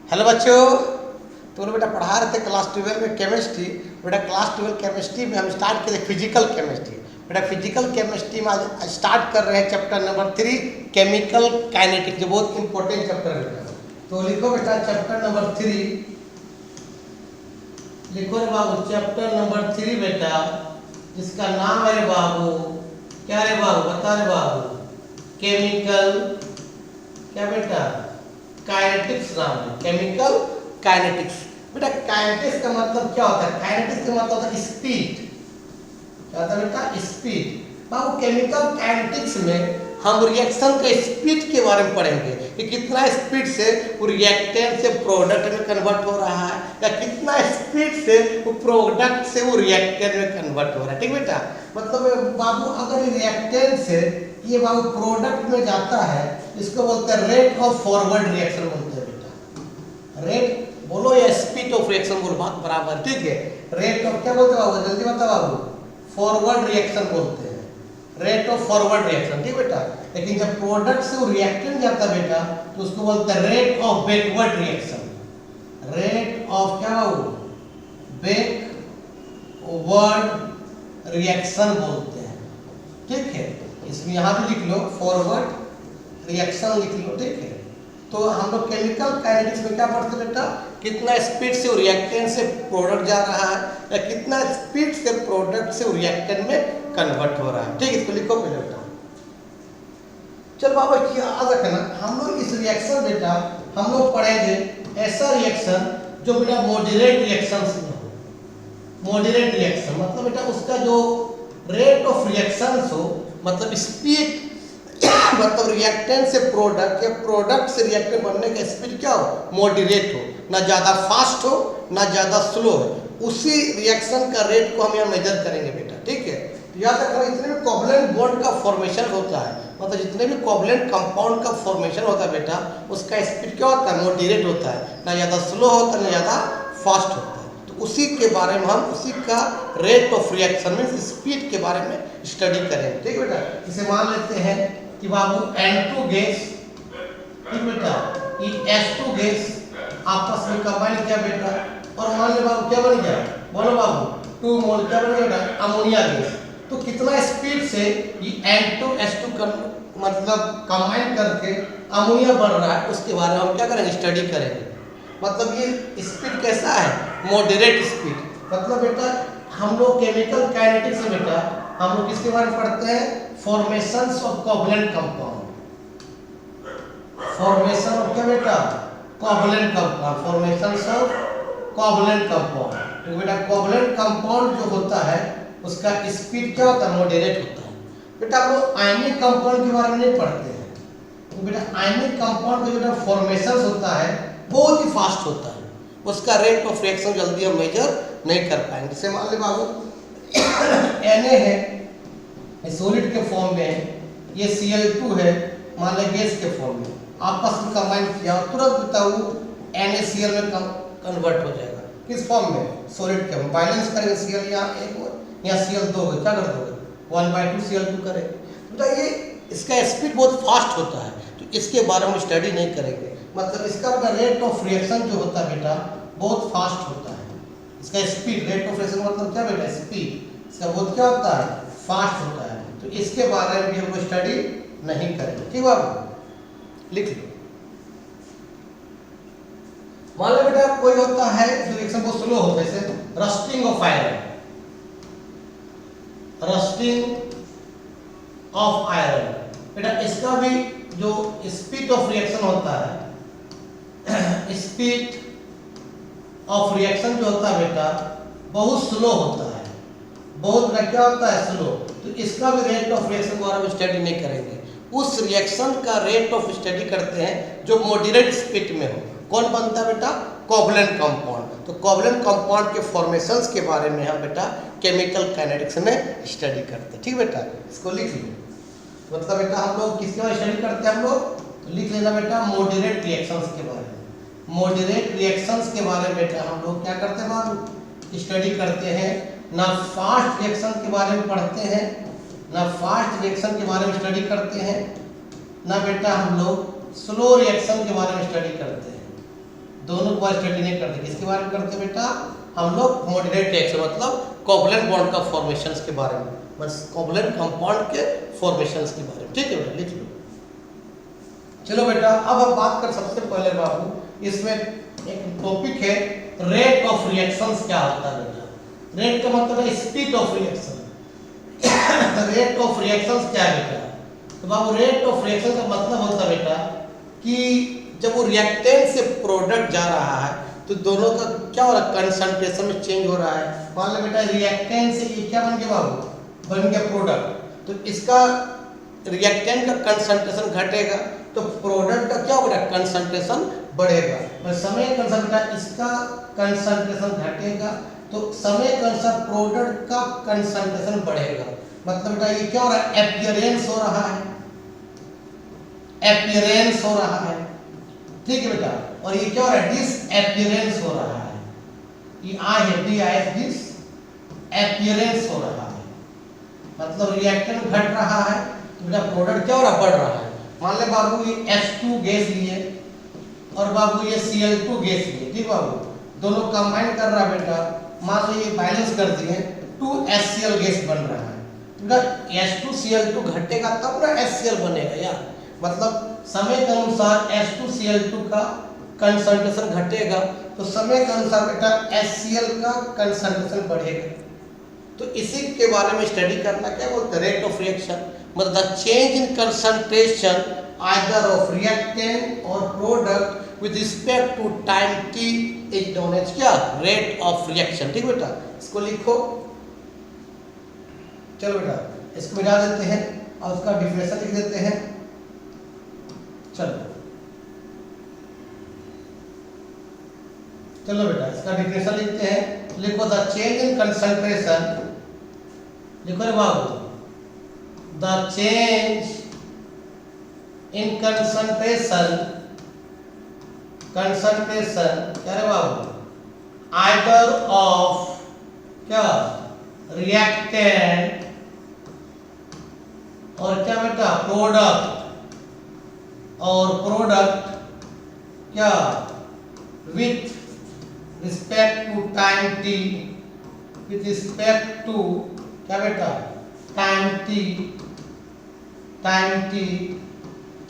Hello बच्चों, तो बेटा पढ़ा रहे थे क्लास 12 में केमिस्ट्री। बेटा क्लास 12 केमिस्ट्री में हम स्टार्ट करें फिजिकल केमिस्ट्री। बेटा फिजिकल केमिस्ट्री में आज स्टार्ट कर रहे हैं चैप्टर नंबर 3 केमिकल काइनेटिक्स, जो बहुत इंपॉर्टेंट चैप्टर है बेटा। तो लिखो बेटा चैप्टर नंबर 3, लिखो रे बाबू चैप्टर नंबर 3 बेटा, जिसका नाम है रे बाबू, क्या रे बाबू बता रे बाबू, केमिकल क्या बेटा काइनेटिक्स नाम है, केमिकल काइनेटिक्स। बेटा काइनेटिक्स का मतलब क्या होता है? काइनेटिक्स का मतलब होता है स्पीड। क्या होता है बेटा? स्पीड। बाबू केमिकल काइनेटिक्स में हम रिएक्शन का स्पीड के बारे में पढ़ेंगे कि कितना स्पीड से वो रिएक्टेंट से प्रोडक्ट में कन्वर्ट हो रहा है, या कितना स्पीड से वो प्रोडक्ट से वो रिएक्टेंट में कन्वर्ट हो रहा है। ठीक बेटा, मतलब बाबू अगर रिएक्टेंट से ये बाबू प्रोडक्ट में जाता है, इसको बोलते हैं रेट ऑफ फॉरवर्ड रिएक्शन बोलते हैं बेटा। रेट बोलो या स्पीड ऑफ रिएक्शन बोलो, बात बराबर। ठीक है, रेट ऑफ क्या बोलते हैं बाबू, जल्दी बता बाबू, फॉरवर्ड रिएक्शन बोलते हैं, रेट ऑफ फॉरवर्ड रिएक्शन। ठीक बेटा, लेकिन जब प्रोडक्ट से वो रिएक्टेंट जाता है बेटा, तो उसको बोलते हैं rate of backward reaction. Rate of क्या बाबू, बैकवर्ड रिएक्शन बोलते हैं। ठीक है, इसमें यहाँ भी लिख लो फॉरवर्ड रिएक्शन लिख लो। ठीक है, तो हम लोग केमिकल काइनेटिक्स में क्या पढ़ते बेटा, कितना स्पीड से रिएक्टेंट से प्रोडक्ट जा रहा है, या कितना स्पीड से प्रोडक्ट से रिएक्टेंट में कन्वर्ट हो रहा है। ठीक है, इसको लिखो पहले बेटा। चल बाबा क्या याद रखना, हम लोग इस रिएक्शन बेटा हम लोग पढ़ेंगे ऐसा रिएक्शन जो बेटा मॉडरेट रिएक्शन से हो। मॉडरेट रिएक्शन मतलब बेटा उसका जो रेट ऑफ रिएक्शन हो, मतलब स्पीड मतलब रिएक्टेंट से प्रोडक्ट या प्रोडक्ट से रिएक्टेंट बनने का स्पीड क्या हो, मॉडरेट हो, ना ज़्यादा फास्ट हो ना ज़्यादा स्लो हो। उसी रिएक्शन का रेट को हम यहाँ मेजर करेंगे बेटा। ठीक है, तो याद रखना जितने भी कोवलेंट बॉन्ड का फॉर्मेशन होता है, मतलब जितने भी कोवलेंट कंपाउंड का फॉर्मेशन होता है बेटा, उसका स्पीड क्या होता है, मॉडरेट होता है, ना ज़्यादा स्लो होता है ना ज़्यादा फास्ट होता है। तो उसी के बारे में हम उसी का रेट ऑफ रिएक्शन में स्पीड के बारे में स्टडी करेंगे। ठीक है बेटा, इसे मान लेते हैं कि बाबू N2 गैस, ठीक बेटा, ये H2 गैस आपस में कंबाइन किया बेटा, और मान ले बाबू क्या बन गया, बोलो बाबू 2 मोल क्या बन गया, अमोनिया गैस। तो कितना स्पीड से ये N2 H2 मतलब कंबाइन करके अमोनिया बन रहा है, उसके बारे में हम क्या करेंगे, स्टडी करेंगे। मतलब ये स्पीड कैसा है, मॉडरेट स्पीड। मतलब बेटा हम लोग केमिकल काइनेटिक्स में बेटा हम लोग किसके बारे में पढ़ते हैं, formations of covalent compound. Formation of क्या बेटा, covalent compound, formations of covalent compound. तो बेटा कोवलेंट कंपाउंड जो होता है उसका स्पीड क्या होता है, मॉडरेट होता है। बेटा हम लोग आयनिक कंपाउंड के बारे में नहीं पढ़ते हैं, तो बेटा आयनिक कंपाउंड का जो बेटा फॉर्मेशंस होता है बहुत ही फास्ट होता है, उसका रेट ऑफ रिएक्शन जल्दी हम मेजर नहीं कर पाएंगे। जैसे मान ले बाबू Na है सॉलिड के फॉर्म में है, ये Cl2 है मान ले गैस के फॉर्म में, आपस में कंबाइन किया और तुरंत बताओ NaCl में कन्वर्ट हो जाएगा। किस फॉर्म में, सॉलिड के फॉर्म। बैलेंस करेंगे Cl यहाँ एक और यहाँ Cl2 हो, क्या कर दोगे 1/2 Cl2 करेंगे। बेटा ये इसका स्पीड बहुत फास्ट होता है, तो इसके बारे में स्टडी नहीं करेंगे। मतलब इसका रेट ऑफ रिएक्शन जो होता है बेटा बहुत फास्ट होता है। इसका स्पीड, रेट ऑफ रिएक्शन मतलब क्या बेटा, स्पीड इसका बहुत क्या होता है, फास्ट होता है। तो इसके बारे में भी हम स्टडी नहीं करेंगे। ठीक बाबू, लिख लो। मान लो बेटा कोई होता है जो रिएक्शन बहुत स्लो होता है, जैसे rusting of iron, rusting of iron. बेटा इसका भी जो स्पीड ऑफ रिएक्शन होता है, स्पीड ऑफ रिएक्शन जो होता है बेटा बहुत स्लो होता है, बहुत क्या होता है, स्लो। तो इसका भी रेट ऑफ रिएक्शन के बारे में स्टडी नहीं करेंगे। उस रिएक्शन का रेट ऑफ स्टडी करते हैं जो मॉडरेट स्पीड में हो। कौन बनता है बेटा, कोवलेंट कंपाउंड। तो कोवलेंट कंपाउंड के फॉर्मेशंस के बारे में हम बेटा केमिकल काइनेटिक्स में स्टडी करते हैं। ठीक बेटा, इसको लिख लो। मतलब बेटा हम लोग किसके बारे में स्टडी करते हैं, हम लोग तो लिख लेना बेटा मॉडरेट रिएक्शंस के बारे में। मॉडरेट रिएक्शंस के बारे में बेटा हम लोग क्या करते हैं बाबू, स्टडी करते हैं। ना फास्ट रिएक्शन के बारे में पढ़ते हैं, ना फास्ट रिएक्शन के बारे में स्टडी करते हैं, ना बेटा हम लोग स्लो रिएक्शन के बारे में स्टडी करते हैं। दोनों को स्टडी नहीं करते, किसके बारे में करते बेटा, हम लोग कोऑर्डिनेट रिएक्शन मतलब कोवलेंट बॉन्ड का फॉर्मेशंस के बारे में, बस कोवलेंट कंपाउंड के फॉर्मेशंस के बारे में। ठीक है बेटा, लिख लो। चलो बेटा, अब हम बात कर सबसे पहले बाबू इसमें एक टॉपिक है रेट ऑफ रिएक्शंस क्या होता है बेटा। रेट का मतलब है speed of reaction. Rate of reactions क्या है बेटा, तो बाबू रेट ऑफ रिएक्शन का मतलब होता है बेटा कि जब वो रिएक्टेंट से प्रोडक्ट जा रहा है तो दोनों का क्या हो रहा है, कंसंट्रेशन में चेंज हो रहा है। मान लो बेटा रिएक्टेंट से ये क्या बन गया बाबू, बन गया प्रोडक्ट, तो इसका रिएक्टेंट का कंसंट्रेशन घटेगा तो प्रोडक्ट का क्या होगा, कंसंट्रेशन बढ़ेगा। पर समय के अनुसार बेटा इसका कंसंट्रेशन घटेगा तो समय के अनुसार प्रोडक्ट का कंसंट्रेशन बढ़ेगा। मतलब बेटा ये क्या हो रहा है, एपियरेंस हो रहा है, एपियरेंस हो रहा है। ठीक है बेटा, और ये क्या हो रहा है, डिसएपियरेंस हो रहा है। ये आई है D I S, disappearance हो रहा है। मतलब रिएक्टेंट घट रहा है तो बेटा प्रोडक्ट क्या हो रहा है, बढ़ रहा है। मान ले बाबू ये H2 गैस लिए और बाबू ये Cl2 गैस लिए, ठीक बाबू, दोनों कंबाइन कर रहा है बेटा, मान लो ये बैलेंस कर दिए 2HCl गैस बन रहा है। बेटा H2Cl2 घटेगा तब ना HCl बनेगा यार, मतलब समय के अनुसार H2Cl2 का कंसंट्रेशन घटेगा तो समय के अनुसार बेटा HCl का कंसंट्रेशन बढ़ेगा। तो इसी के बारे में स्टडी करना क्या बोलते हैं, रेट ऑफ रिएक्शन, मतलब the change in concentration either of reactant और product with respect to time t is known as क्या, रेट ऑफ रिएक्शन। ठीक बेटा, इसको लिखो। चलो बेटा इसको मिटा देते हैं और उसका डिफिनेशन लिख देते हैं। चलो चलो बेटा इसका डिफिनेशन लिखते हैं। लिखो द चेंज इन कंसंट्रेशन, लिखो रे बाबू, the change in concentration, concentration क्या रे बाबू, आइदर ऑफ क्या, रिएक्टेंट और क्या बेटा, प्रोडक्ट, और प्रोडक्ट क्या, with respect to time t, with respect to क्या बेटा, time t, time t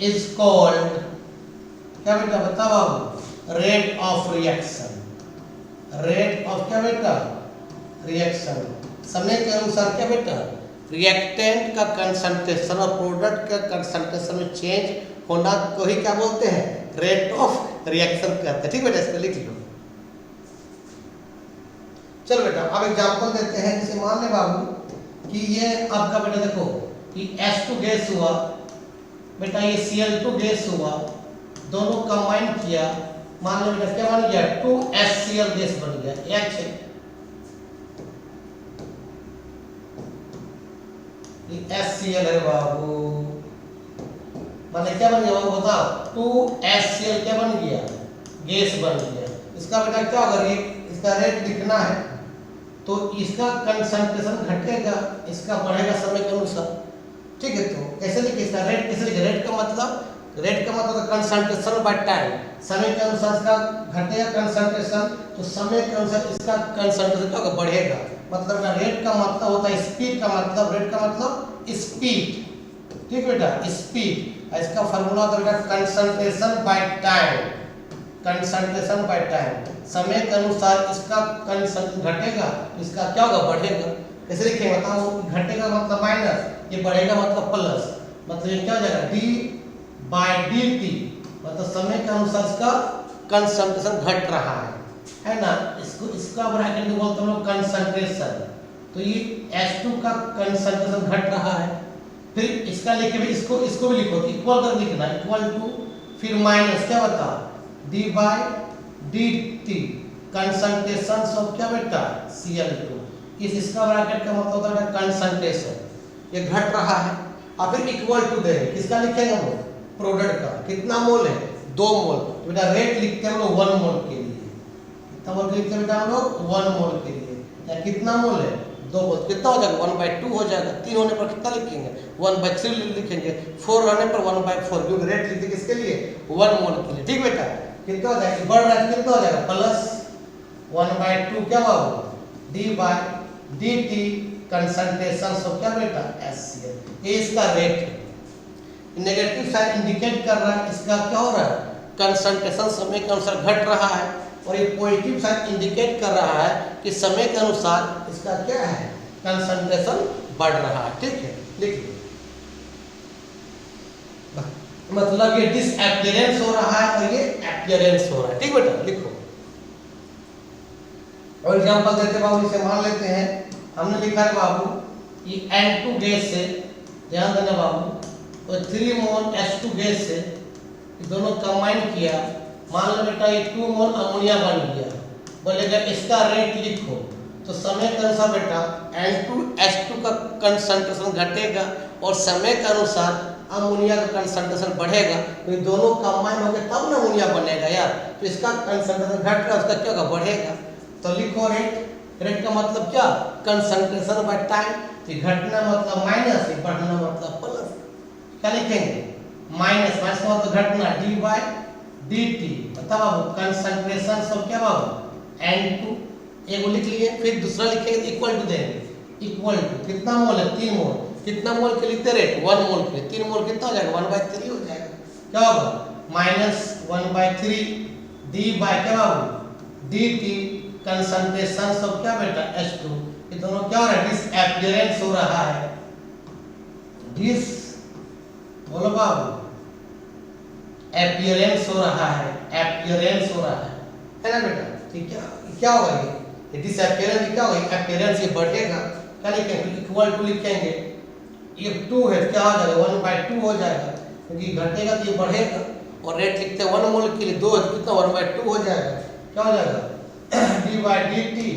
is called क्या बेटा, बता बाबू, rate of reaction. Rate of क्या बेटा, रिएक्शन। समय के अनुसार क्या बेटा, रिएक्टेंट का कंसंट्रेशन और प्रोडक्ट का कंसंट्रेशन में चेंज होना को ही क्या बोलते हैं, रेट ऑफ रिएक्शन कहते हैं। ठीक बेटा, इसको लिख लो। चलो बेटा अब एग्जांपल देते हैं। जैसे मान ले बाबू कि ये आपका बेटा देखो कि H2 गैस हुआ बेटा, ये Cl2 गैस हुआ, दोनों कंबाइन किया, मान लो बेटा क्या बन गया, 2HCl गैस बन गया। H HCl है बाबू, माने क्या बन गया बाबू बताओ, 2HCl क्या बन गया, गैस बन गया। इसका बेटा क्या होगा, इसका रेट लिखना है तो इसका कंसंट्रेशन घटेगा, इसका बढ़ेगा समय के अनुसार। ठीक है, तो कैसे लिखे इसका रेट, कैसे लिखे, रेट का मतलब कंसंट्रेशन बाय टाइम, समय के अनुसार इसका घटेगा कंसंट्रेशन तो समय के अनुसार इसका कंसंट्रेशन क्या होगा, बढ़ेगा। मतलब रेट का मतलब होता है स्पीड का मतलब, रेट का मतलब स्पीड। ठीक बेटा, स्पीड। इसका फार्मूला होता है बेटा concentration by time, concentration by time. समय के अनुसार इसका कंसंट्रेशन घटेगा तो इसका क्या होगा, बढ़ेगा। कैसे लिखेंगे बताओ, घटेगा मतलब माइनस, ये बढ़ेगा मतलब प्लस, मतलब ये क्या हो जाएगा, d/dt, मतलब समय के अनुसार इसका कंसंट्रेशन घट रहा है ना। इसका ब्रैकेट में बोलते हैं हम लोग कंसंट्रेशन। तो ये H2 का कंसंट्रेशन घट रहा है, फिर इसका लिखे भी इसको भी लिखो, इक्वल कर लिखना, इक्वल टू फिर माइनस क्या बता, d/dt कंसंट्रेशन ऑफ क्या बेटा, Cl2। इसका ब्रैकेट का मतलब होता है कंसंट्रेशन, ये घट रहा है। और फिर इक्वल टू दे, किसका लिखेंगे हम लोग, प्रोडक्ट का। कितना मोल है, 2 मोल। तो बेटा रेट लिखते हैं हम लोग 1 मोल के लिए, कितना मोल लिखते हैं बेटा हम लोग 1 मोल के लिए। या कितना मोल है, 2 मोल, कितना हो जाएगा 1/2 हो जाएगा। 3 होने पर कितना लिखेंगे, 1/3 लिखेंगे। 4 होने पर 1/4, क्योंकि रेट लिखते किसके लिए, 1 मोल के लिए। ठीक बेटा, कितना हो जाएगा, बढ़ रहा है कितना हो जाएगा, प्लस 1/2 क्या होगा, d by D T concentration सो क्या बेटा एससीएल। ये इसका रेट है। नेगेटिव साइन इंडिकेट कर रहा है इसका क्या हो रहा है, कंसंट्रेशन समय के अनुसार घट रहा है, और ये पॉजिटिव साइन इंडिकेट कर रहा है कि समय के अनुसार इसका क्या है, कंसंट्रेशन बढ़ रहा है। ठीक है, लिख लो, मतलब ये डिसअपियरेंस हो रहा है और ये अपीयरेंस हो रहा है। ठीक बेटा, लिखो। और एग्जांपल देते बाबू, इसे मान लेते हैं, हमने लिखा है बाबू ये N2 गैस से, ध्यान देना बाबू, तो 3 मोल H2 गैस से दोनों कंबाइन किया, मान लो बेटा ये 2 मोल अमोनिया बन गया, बोलेगा इसका रेट लिखो, तो समय के अनुसार बेटा N2H2 का कंसंट्रेशन घटेगा और समय के अनुसार अमोनिया का कंसंट्रेशन बढ़ेगा, तो ये दोनों कंबाइन होकर तब ना अमोनिया बनेगा यार, तो इसका कंसंट्रेशन घट रहा है, उसका क्या होगा, बढ़ेगा। तो लिखो रेट, रेट का मतलब क्या, कंसंट्रेशन बाय टाइम, तो घटना मतलब माइनस, बढ़ना मतलब प्लस, क्या लिखेंगे, माइनस, माइनस का मतलब घटना, डी बाय डी टी, बताओ बाबू कंसंट्रेशन सब क्या बाबू N2, एक लिख लिए, फिर दूसरा लिखेंगे इक्वल टू देंगे, इक्वल टू कितना मोल है, 3 मोल, कितना मोल के लिखते रेट, 1 मोल के, 3 मोल कितना हो जाएगा, 1/3 हो जाएगा, क्या होगा, माइनस 1/3 डी बाय क्या बाबू डी टी कंसंट्रेशन सब क्या बेटा H2, ये दोनों क्या हो रहा है, डिसअपियरेंस हो रहा है, डिस बोलो बाबू अपीयरेंस हो रहा है, अपीयरेंस हो रहा है ना बेटा। ठीक है, क्या होगा ये डिसअपियरेंस क्या होगा, अपीयरेंस ये बढ़ेगा, क्या लिखेंगे, इक्वल टू लिखेंगे, ये 2 है क्या हो जाएगा, 1/2 हो जाएगा, क्योंकि घटेगा तो ये बढ़ेगा, और रेट लिखते हैं 1 मोल के लिए 2 है तो कितना 1/2 हो जाएगा, क्या हो जाएगा D by D T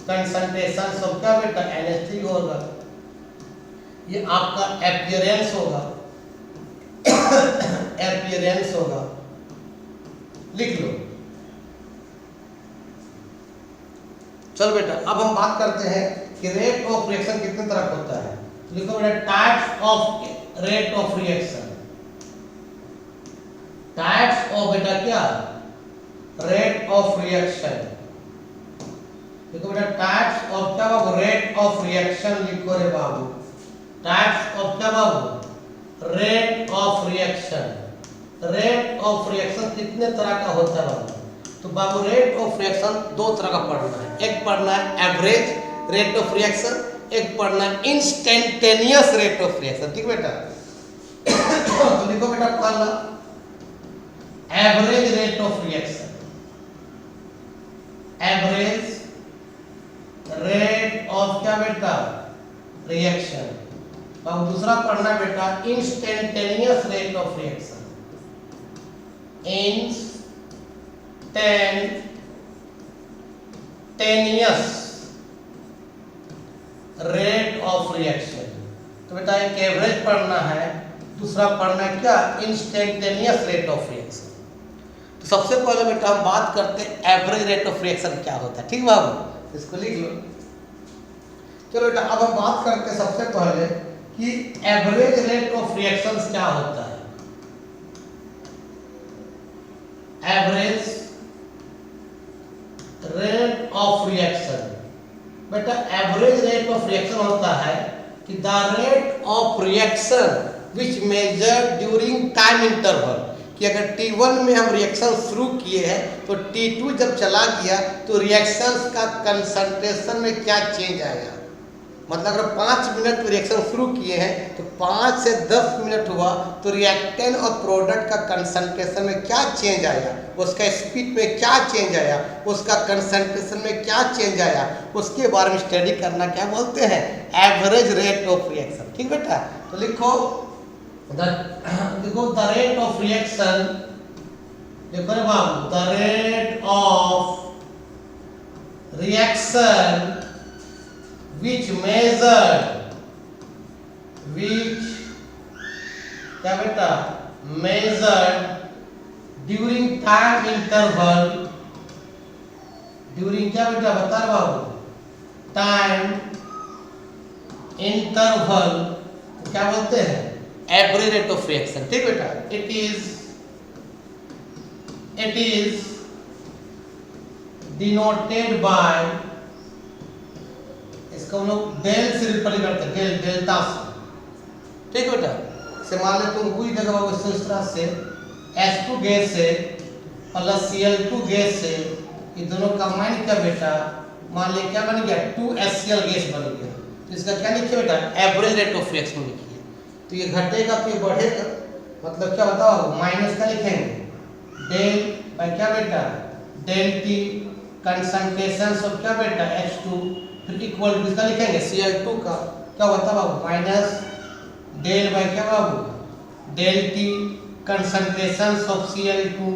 concentration सब क्या बेटा NH3 होगा, ये आपका अपीयरेंस होगा, अपीयरेंस होगा, लिख लो। चल बेटा, अब हम बात करते हैं कि रेट ऑफ रिएक्शन कितने तरह का होता है, लिखो बेटा types of rate of reaction, types of बेटा क्या, रेट ऑफ रिएक्शन, देखो बेटा टाइप्स ऑफ क्या बाबू, रेट ऑफ रिएक्शन लिखो रे बाबू, टाइप्स ऑफ क्या बाबू, rate of reaction, rate of reaction कितने तरह का होता है बाबू, तो बाबू रेट ऑफ रिएक्शन 2 तरह का पढ़ना है, एक पढ़ना है एवरेज रेट ऑफ रिएक्शन, एक पढ़ना है इंस्टेंटेनियस रेट ऑफ रिएक्शन। ठीक बेटा, तो लिखो बेटा पहला average rate of reaction, average rate of क्या बेटा रिएक्शन, अब दूसरा पढ़ना बेटा instantaneous rate of reaction, instantaneous rate of reaction, तो बेटा एक एवरेज पढ़ना है, दूसरा पढ़ना है क्या इंस्टेंटेनियस रेट ऑफ रिएक्शन। तो सबसे पहले बेटा हम बात करते हैं एवरेज रेट ऑफ रिएक्शन क्या होता है, ठीक बाबू, इसको लिख लो। चलो बेटा अब हम बात करते हैं सबसे पहले कि एवरेज रेट ऑफ रिएक्शंस क्या होता है। एवरेज रेट ऑफ रिएक्शन, बेटा एवरेज रेट ऑफ रिएक्शन होता है कि the rate of reaction which measured during time interval, कि अगर T1 में हम रिएक्शन शुरू किए हैं तो T2 जब चला गया तो रिएक्शंस का कंसंट्रेशन में क्या चेंज आएगा, मतलब अगर 5 मिनट में रिएक्शन शुरू किए हैं तो 5 से 10 मिनट हुआ तो रिएक्टेंट और प्रोडक्ट का कंसंट्रेशन में क्या चेंज आया, उसका स्पीड में क्या चेंज आया, उसका कंसंट्रेशन में क्या चेंज आया, उसके बारे में स्टडी करना क्या बोलते हैं एवरेज रेट ऑफ रिएक्शन। ठीक बेटा, तो लिखो देखो द रेट ऑफ रिएक्शन, देखो रे बाबू the rate of reaction which measured, which क्या बेटा measured during time interval, during क्या बेटा बता रहे बाबू टाइम इंटरवल, क्या बोलते हैं एवरेज रेट ऑफ रिएक्शन। ठीक बेटा, it is it is denoted bye, इसको हम लोग डेल से रिप्रेजेंट करते हैं, डेल डेल्टा से, ठीक बेटा। से मान ले तुम पूरी जगह इस तरह से H2 गैस से प्लस Cl2 गैस से ये दोनों कंबाइन किया बेटा, मान ले क्या बन गया 2HCl गैस बन गया। तो इसका क्या लिखिए बेटा, एवरेज रेट ऑफ रिएक्शन लिखिए। तो ये घटेगा तो ये बढ़ेगा, मतलब क्या बताओ, माइनस का लिखेंगे डेल बाय क्या बेटा, डेल टी कंसंट्रेशन ऑफ क्या बेटा H2, फिर इक्वल टू इसका लिखेंगे Cl2 का क्या होता है बाबू, माइनस डेल बाय क्या बाबू, del t concentration of Cl2।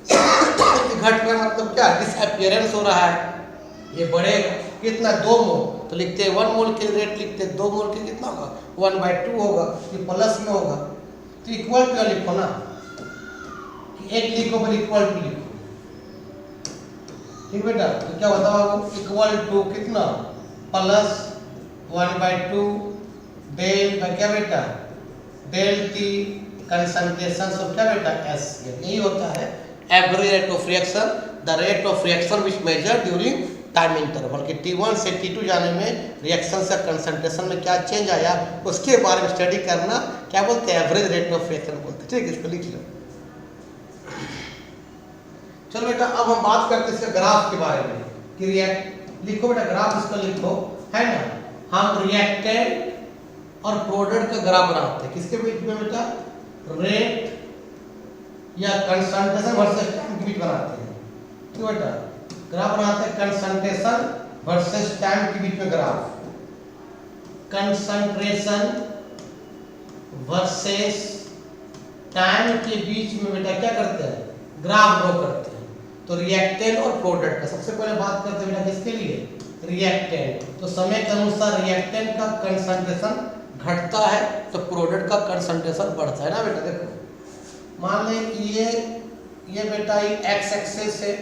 घट रहा मतलब क्या, डिसअपियरेंस हो रहा है, ये बढ़ेगा कितना 2 मोल, तो लिखते हैं 1 मोल के रेट लिखते हैं, 2 मोल के कितना होगा 1/2 होगा, ये प्लस में होगा। तो इक्वल टू लिखो ना, एक लिखो फिर इक्वल टू लिखो, ठीक बेटा। तो क्या बताओ आपको, इक्वल टू कितना प्लस 1/2 डेल बाय क्या बेटा, डेल टी कंसंट्रेशन ऑफ क्या बेटा HCl, यही होता है average rate of reaction, the rate of reaction which measure during time interval कि T1 से T2 जाने में रिएक्शन से कंसंट्रेशन में क्या चेंज आया, उसके बारे में स्टडी करना क्या बोलते हैं, एवरेज रेट ऑफ रिएक्शन बोलते हैं, ठीक है। इसको लिख लो। चलो बेटा अब हम बात करते हैं इसके ग्राफ के बारे में कि लिखो बेटा ग्राफ, इसको लिखो है ना, हम रिएक्टेंट और प्रोडक्ट का ग्राफ बनाते हैं, किसके बीच में बेटा, रेट या कंसंट्रेशन वर्सेस टाइम के बीच बनाते हैं, ठीक बेटा। ग्राफ बनाते हैं कंसंट्रेशन वर्सेस टाइम के बीच में ग्राफ, कंसंट्रेशन वर्सेस टाइम के बीच में बेटा क्या करते हैं, ग्राफ ड्रॉ करते हैं। तो रिएक्टेंट और प्रोडक्ट का सबसे पहले बात करते हैं बेटा किसके लिए, रिएक्टेंट। तो समय के अनुसार रिएक्टेंट का कंसंट्रेशन घटता है तो प्रोडक्ट का कंसंट्रेशन बढ़ता है ना बेटा। देखो मान ले ये बेटा ये एक्स एक्सिस है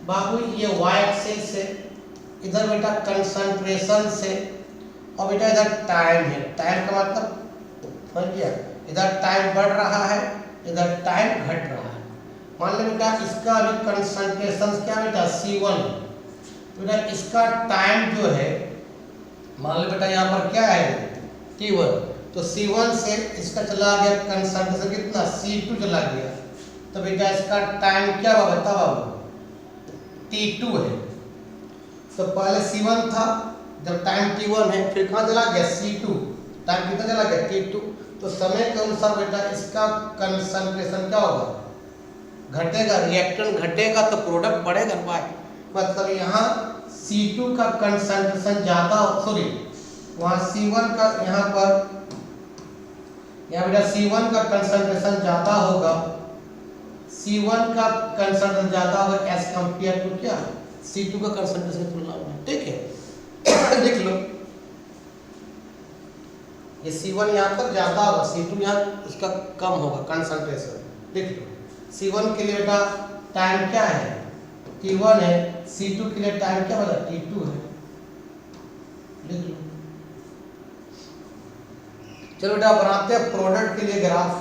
बाबू, ये वाई एक्सिस है, इधर बेटा कंसंट्रेशन से, और बेटा इधर टाइम है, टाइम का मतलब समझ गया, इधर टाइम बढ़ रहा है, इधर टाइम घट रहा है। मान ले बेटा इसका अभी कंसंट्रेशन क्या बेटा C1, बेटा इसका टाइम जो है मान ले बेटा यहाँ पर क्या है T1, तो C1 से इसका चला गया कंसंट्रेशन कितना C2 चला गया, तो बेटा इसका टाइम क्या होगा बता बाबू T2 है। तो पहले C1 था, जब टाइम T1 है, फिर कहाँ चला गया C2, टाइम कितना चला गया T2। तो समय के अनुसार बेटा इसका कंसंट्रेशन क्या होगा, घटेगा, रिएक्टेंट घटेगा तो प्रोडक्ट बढ़ेगा भाई। मतलब यहाँ C2 का कंसंट्रेशन ज्यादा, सॉरी वहाँ C1 का, यहाँ पर यहाँ बेटा C1 का कंसंट्रेशन ज्यादा होगा, C1 का कंसंट्रेशन ज्यादा होगा एज कंपेयर टू क्या C2 का कंसंट्रेशन की तुलना में, ठीक है। लिख लो ये C1 यहाँ पर ज्यादा होगा, C2 यहाँ इसका कम होगा कंसंट्रेशन, लिख लो। C1 के लिए बेटा टाइम क्या है T1 है, C2 के लिए टाइम क्या होगा T2 है, लिख लो। चलो बेटा बनाते हैं प्रोडक्ट के लिए ग्राफ।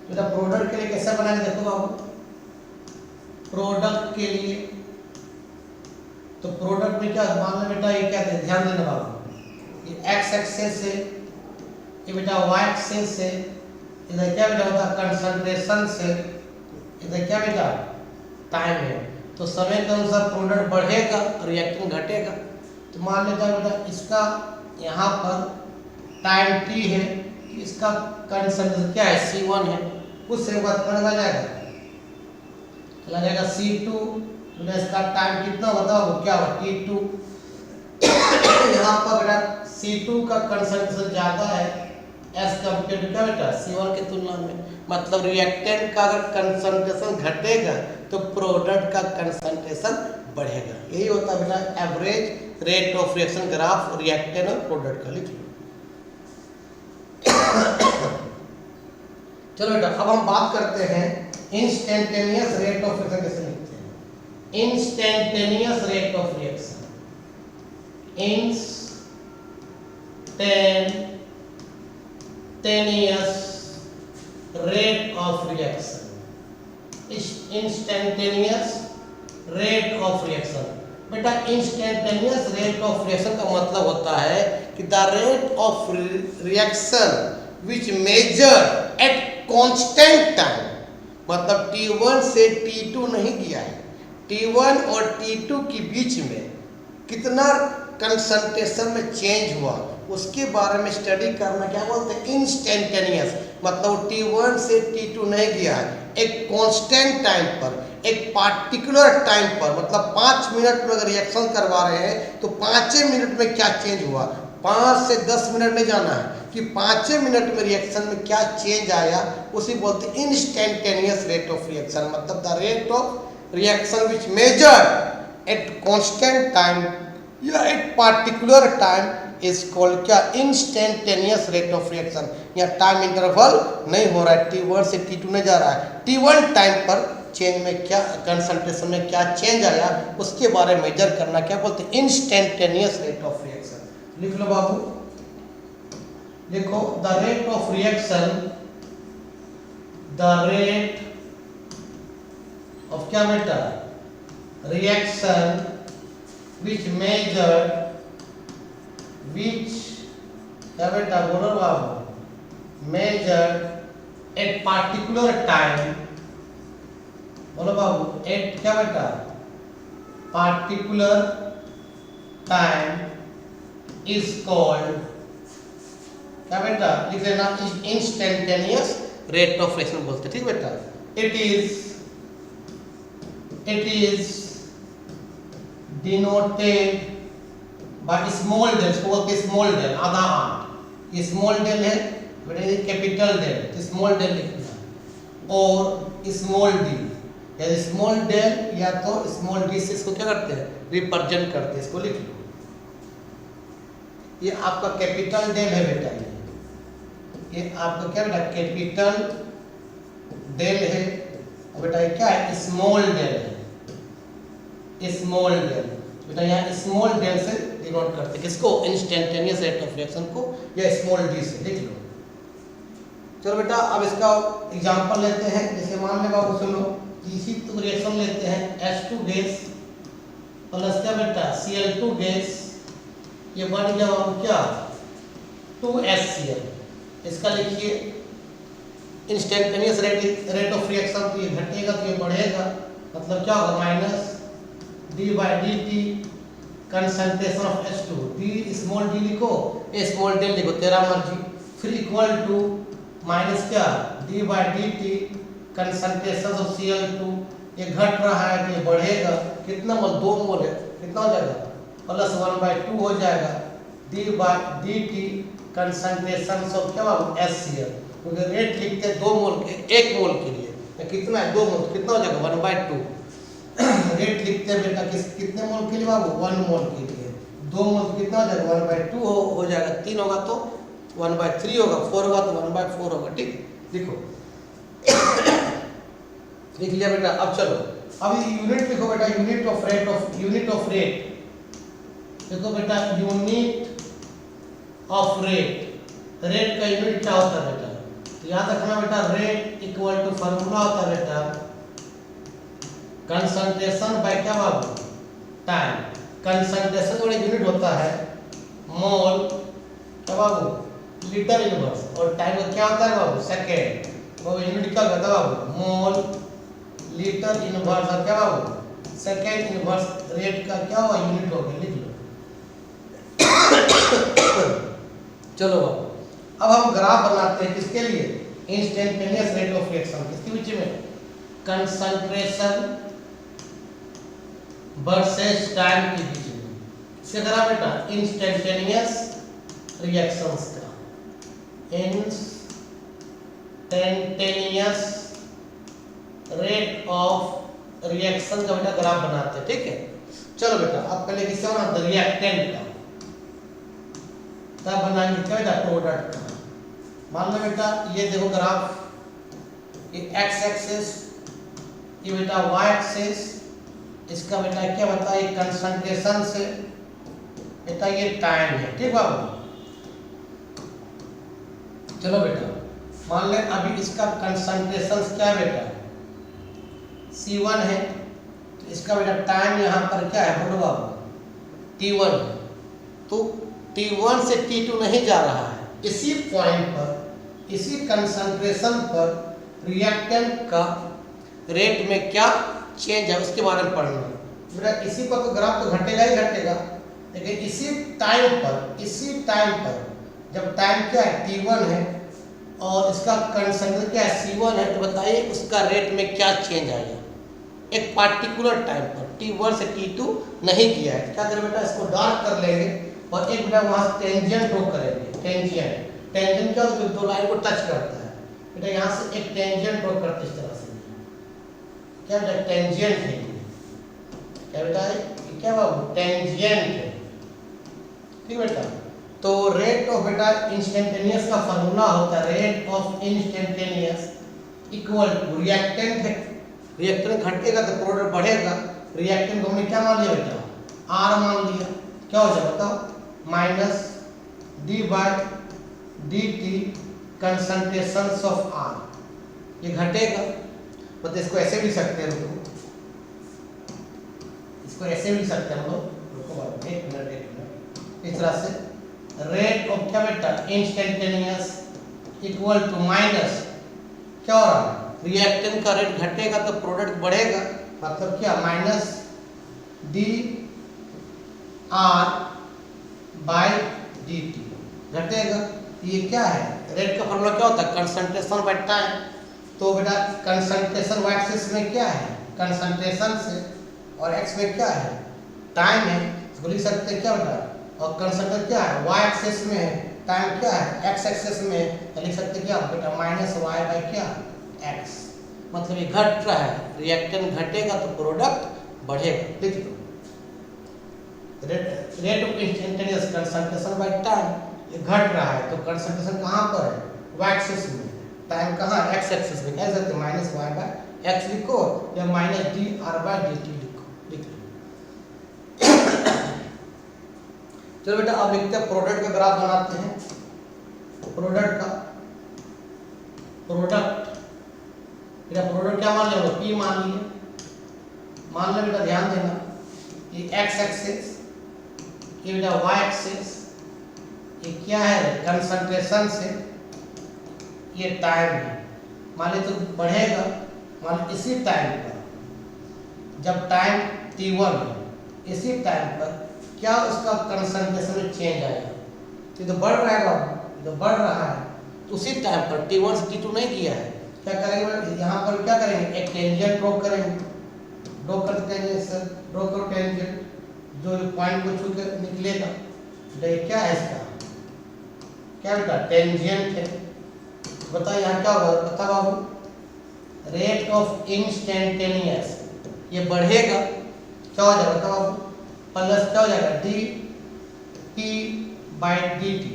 बेटा प्रोडक्ट के लिए कैसे बनाएंगे देखो बाबू, प्रोडक्ट के लिए तो प्रोडक्ट में क्या मान लो बेटा ये क्या है, ध्यान देना बाबू, ये एक्स एक्सिस से, ये बेटा वाई एक्सिस से, इधर क्या बेटा होता है कंसंट्रेशन से, इधर क्या बेटा टाइम है। तो समय के अनुसार प्रोडक्ट बढ़ेगा, रिएक्टेंट घटेगा। तो मान लेता है बेटा इसका यहाँ पर टाइम t है, इसका कंसंट्रेशन क्या है C1 है, कुछ से बाद चला जाएगा C2, तो इसका टाइम कितना बताओ क्या होगा T2। यहाँ पर बेटा C2 का कंसंट्रेशन ज्यादा है एज कम्पेयर टू क्या बेटा C1 की तुलना में, मतलब रिएक्टेंट का अगर कंसंट्रेशन घटेगा तो प्रोडक्ट का कंसंट्रेशन बढ़ेगा। यही होता है बेटा average rate of reaction graph reactant और प्रोडक्ट का, लिख लो। चलो बेटा अब हम बात करते हैं इंस्टेंटेनियस रेट ऑफ रिएक्शन कैसे लिखते हैं। Instantaneous rate of reaction, instantaneous rate of reaction, instantaneous rate of reaction. बेटा इंस्टेंटेनियस रेट ऑफ रिएक्शन का मतलब होता है कि the rate of reaction which measure at constant time, मतलब T1 से T2 नहीं गया है, T1 और T2 के बीच में कितना कंसंट्रेशन में चेंज हुआ उसके बारे में स्टडी करना क्या बोलते हैं, इंस्टेंटेनियस। मतलब T1 से T2 नहीं गया है, एक कांस्टेंट टाइम पर, एक पार्टिकुलर टाइम पर, मतलब 5 मिनट में अगर रिएक्शन करवा रहे हैं तो 5 मिनट में क्या चेंज हुआ, 5 से 10 मिनट नहीं जाना है कि 5 मिनट में रिएक्शन में क्या चेंज आया, उसी बोलते हैं इंस्टेंटेनियस रेट ऑफ रिएक्शन। मतलब the rate of reaction which measure at constant time या at particular time is called क्या, इंस्टेंटेनियस रेट ऑफ रिएक्शन। या टाइम इंटरवल नहीं हो रहा है, T1 से T2 नहीं जा रहा है, T1 टाइम पर चेंज में क्या कंसंट्रेशन में क्या चेंज आया उसके बारे में मेजर करना क्या बोलते हैं, इंस्टेंटेनियस रेट ऑफ रिएक्शन। लिख लो बाबू, देखो the rate of reaction, the rate of क्या बेटा, रिएक्शन विच मेजर, विच क्या बेटा बोलो बाबू, मेजर एट पार्टिकुलर टाइम, बोलो बाबू एट क्या बेटा, पार्टिकुलर टाइम इज कॉल्ड क्या बेटा, लिख लेना, इंस्टेंटेनियस रेट ऑफ रिएक्शन बोलते हैं, ठीक बेटा। It is denoted by small del, इसको बोलते हैं स्मॉल डेल, आधा आठ, ये स्मॉल डेल है बेटा, ये कैपिटल डेल, तो स्मॉल डेल लिखना, और स्मॉल डी, या स्मॉल डेल या तो स्मॉल डी से इसको क्या करते हैं, रिप्रेजेंट करते हैं, इसको लिख लो। ये आपका कैपिटल डेल है बेटा, ये आपका क्या बेटा कैपिटल डेल है, और बेटा ये क्या है, स्मॉल डेल है, स्मॉल डेल बेटा, यहाँ स्मॉल डेल से डिनोट करते हैं किसको, इंस्टेंटेनियस रेट ऑफ रिएक्शन को, या स्मॉल डी से, लिख लो। चलो बेटा अब इसका एग्जांपल लेते हैं, जैसे मान ले बाबू सुनो, इसी तो रिएक्शन लेते हैं, H2 गैस प्लस क्या बेटा Cl2 गैस, ये बन गया बाबू क्या 2HCl, इसका लिखिए इंस्टेंटेनियस रेट ऑफ रिएक्शन, तो ये घटेगा तो ये बढ़ेगा, मतलब क्या होगा, minus d/dt concentration of H2, d small d लिखो, a स्मॉल d लिखो, तेरा मर्जी, फिर इक्वल टू माइनस क्या d/dt कंसंट्रेशन ऑफ Cl2, ये घट रहा है तो ये बढ़ेगा, कितना मोल, 2 मोल है, कितना हो जाएगा, प्लस 1/2 हो जाएगा, d/dt कंसंट्रेशन ऑफ क्या बाबू HCl, क्योंकि रेट लिखते हैं 2 मोल के, 1 मोल के लिए, तो कितना है 2 मोल, कितना हो जाएगा 1/2, रेट लिखते हैं बेटा कितने मोल के लिए बाबू, 1 मोल के लिए, 2 मोल तो कितना हो जाएगा 1/2 हो जाएगा, 3 होगा तो 1/3 होगा, 4 होगा तो 1/4 होगा, ठीक, लिखो लिख लिया बेटा। अब चलो अब यूनिट लिखो बेटा, यूनिट ऑफ रेट देखो बेटा, यूनिट ऑफ रेट का यूनिट क्या होता है बेटा, तो याद रखना बेटा, रेट इक्वल टू फार्मूला होता है बेटा कंसंट्रेशन बाय क्या बाबू, टाइम, कंसंट्रेशन का यूनिट होता है मोल क्या बाबू, लीटर इनवर्स, और टाइम का क्या होता है बाबू, सेकेंड, वो यूनिट क्या होता है बाबू, मोल लीटर इनवर्स, और क्या बाबू सेकेंड इनवर्स, रेट का क्या हुआ यूनिट हो गया, लिख लो। चलो अब हम ग्राफ बनाते हैं, किसके लिए, इंस्टेंटेनियस रेट ऑफ रिएक्शन, किसके बीच में, कंसंट्रेशन वर्सेस टाइम के बीच में, किसका ग्राफ बेटा, इंस्टेंटेनियस रिएक्शंस का, इंस्टेंटेनियस रेट ऑफ रिएक्शन का बेटा ग्राफ बनाते हैं, ठीक है। चलो बेटा अब पहले किसका बनाते, रिएक्टेंट का, तब बनाएंगे क्या बेटा, प्रोडक्ट का। मान लो बेटा ये देखो ग्राफ, ये x एक्सिस, ये बेटा y एक्सिस, इसका बेटा क्या बता, ये कंसंट्रेशन से बेटा ये टाइम है, ठीक बाबू। चलो बेटा मान ले अभी इसका कंसंट्रेशन क्या है बेटा, C1 है, तो इसका बेटा टाइम यहाँ पर क्या है बोलो बाबू, T1 है। तो T1 से T2 नहीं जा रहा है, इसी पॉइंट पर, इसी कंसंट्रेशन पर रिएक्टेंट का रेट में क्या चेंज है उसके बारे में पढ़ना है। बेटा इसी पर तो ग्राफ तो घटेगा ही घटेगा, लेकिन इसी टाइम पर जब टाइम क्या है T1 है और इसका कंसंट्रेशन क्या है C1 है, तो बताइए उसका रेट में क्या चेंज आएगा एक पार्टिकुलर टाइम पर। T1 से T2 नहीं किया है, क्या करें बेटा, इसको डार्क कर लेंगे और एक बेटा वहाँ से टेंजेंट ड्रॉ करेंगे। टेंजेंट क्या होता है, दो लाइन को टच करता है बेटा, यहाँ से एक टेंजेंट ड्रॉ करते इस तरह से, क्या बेटा टेंजेंट है, क्या बेटा क्या बाबू टेंजेंट है, ठीक बेटा। तो रेट ऑफ बेटा इंस्टेंटेनियस का फॉर्मूला होता है rate of instantaneous equal to reactant है, रिएक्टेंट घटेगा तो प्रोडक्ट बढ़ेगा, रिएक्टेंट को हमने क्या मान लिया बेटा, R मान लिया, क्या हो जाएगा बताओ, minus d by dt concentration of R, ये घटेगा, मतलब इसको ऐसे भी सकते हैं, रुको इसको ऐसे भी सकते हैं हम लोग, रुको एक मिनट इस तरह से, रेट ऑफ क्या बेटा इंस्टेंटेनियस इक्वल टू माइनस क्या हो रहा है, रिएक्टेंट का रेट घटेगा तो प्रोडक्ट बढ़ेगा, मतलब क्या minus D R by D T घटेगा। ये क्या है, रेट का फॉर्मूला क्या होता है, कंसंट्रेशन बाय टाइम। तो बेटा कंसंट्रेशन वाई एक्सिस में क्या है, कंसंट्रेशन से, और एक्स में क्या है टाइम है, इसको लिख सकते हैं क्या बेटा, और कंसंट्रेशन क्या है वाई एक्सिस में है, टाइम क्या है एक्स एक्सिस में है, तो लिख सकते क्या बेटा माइनस वाई बाय क्या एक्स, मतलब ये घट रहा है, रिएक्टेंट घटेगा तो प्रोडक्ट बढ़ेगा। लिख लो rate of instantaneous concentration by time, ये घट रहा है तो कंसंट्रेशन कहाँ पर है, वाई एक्सिस में, टाइम कहाँ एक्स एक्सिस में, कह सकते माइनस वाई बाय एक्स लिखो या minus D R by D t लिखो, लिख लो। चलो बेटा अब लिखते हैं प्रोडक्ट का ग्राफ बनाते हैं, प्रोडक्ट का बेटा प्रोडक्ट क्या मान लिया, P मान लिया, मान लो बेटा ध्यान देना, ये x एक्सिस, ये बेटा y एक्सिस, ये क्या है कंसंट्रेशन से, ये टाइम है, मान लो तो बढ़ेगा, मान लो इसी टाइम पर जब टाइम T1 है, इसी टाइम पर क्या उसका कंसंट्रेशन में चेंज आएगा, ये तो बढ़ रहा है बाबू, ये तो बढ़ रहा है, तो उसी टाइम पर T1 से T2 नहीं किया है, क्या करेंगे यहाँ पर क्या करेंगे, एक टेंजेंट ड्रॉ करेंगे, ड्रॉ करते हैं सर, ड्रॉ करो टेंजेंट, जो पॉइंट को छू के निकलेगा, ये क्या है इसका, क्या बेटा टेंजेंट है, बताओ यहाँ क्या होगा, बता बाबू, रेट ऑफ इंस्टेंटेनियस, ये बढ़ेगा, क्या हो जाएगा बताओ बाबू, प्लस क्या हो जाएगा D P by D T,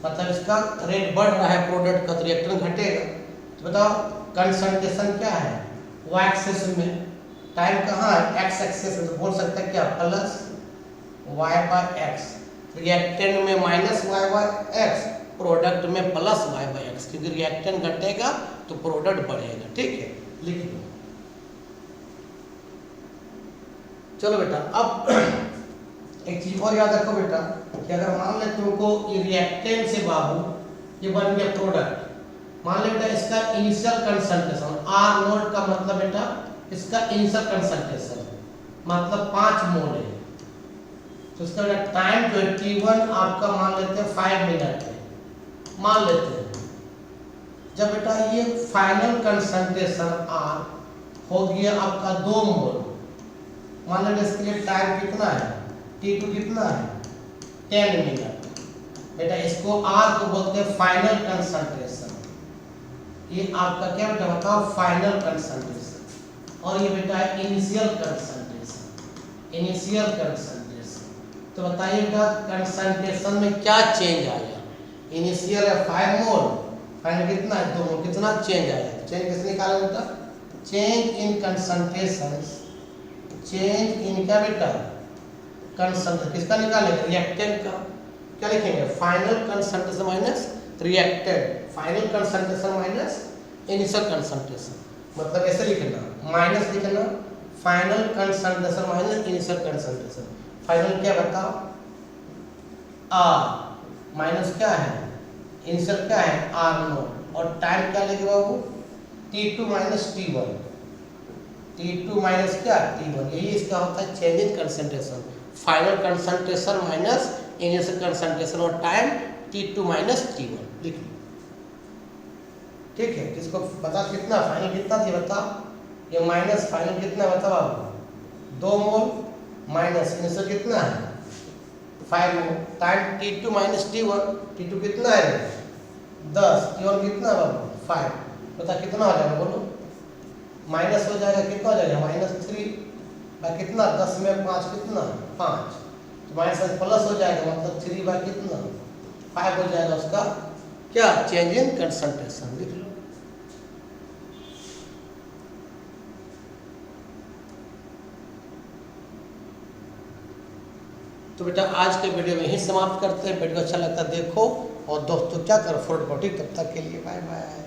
मतलब इसका रेट बढ़ रहा है प्रोडक्ट का, तो रिएक्टेंट घटेगा, तो बताओ कंसंट्रेशन क्या है वाई एक्सिस में, टाइम कहाँ है एक्स एक्सिस में, तो बोल सकते हैं क्या plus y by x, reactant में minus y by x, product में प्लस वाई बाय एक्स, क्योंकि रिएक्टेंट घटेगा तो प्रोडक्ट बढ़ेगा, ठीक है लिख लो। चलो बेटा अब एक चीज और याद रखो बेटा कि अगर मान ले तुमको ये रिएक्टेंट से बाबू ये बन गया प्रोडक्ट, मान ले बेटा इसका इनिशियल कंसंट्रेशन आर नोट का मतलब बेटा इसका इनिशियल कंसंट्रेशन मतलब 5 मोल है, तो इसका बेटा टाइम जो है T1 आपका मान लेते हैं 5 मिनट है, मान लेते हैं। जब बेटा ये फाइनल कंसंट्रेशन R हो गया आपका 2 मोल, मान लो इसके लिए टाइम कितना है T2 कितना है 10 मिनट, बेटा इसको R को बोलते हैं फाइनल कंसंट्रेशन, ये आपका क्या बेटा बताओ फाइनल कंसंट्रेशन, और ये बेटा है इनिशियल कंसंट्रेशन, इनिशियल कंसंट्रेशन। तो बताइए बेटा कंसंट्रेशन में क्या चेंज आया, इनिशियल है 5 मोल, फाइनल कितना है 2 मोल, कितना चेंज आया, चेंज कैसे निकाला बेटा, change in concentration, change in क्या बेटा कंसंट्रेशन, किसका निकालेंगे रिएक्टेंट का, क्या लिखेंगे final concentration minus reactant, final concentration minus initial concentration, मतलब ऐसे लिखना, माइनस लिखना final concentration minus initial concentration. Final क्या बताओ, आर माइनस क्या है, इनिशियल क्या है आर नोट, और टाइम क्या लेंगे बाबू T2 minus T1, T2 minus क्या T1, यही इसका होता है change in concentration. Final concentration minus initial concentration और टाइम T2 माइनस T1 लिख लो। ठीक है, किसको बता कितना फाइनल कितना थी बताओ, ये माइनस फाइनल कितना बताओ आपको 2 मोल, माइनस इनिशियल कितना है 5 मोल, time T2 minus T1, T2 कितना है 10, T1 कितना बाबू 5, बता कितना हो जाएगा बोलो, माइनस हो जाएगा कितना हो जाएगा -3 बाय कितना 10 में 5 कितना 5, तो माइनस से प्लस हो जाएगा मतलब 3 बाय कितना 5 हो जाएगा, उसका क्या चेंज इन कंसंट्रेशन लिख लो। तो बेटा आज के वीडियो में ही समाप्त करते हैं। वीडियो अच्छा लगता है देखो, और दोस्तों क्या करो फॉरवर्ड करो। ठीक, तब तक के लिए बाय बाय।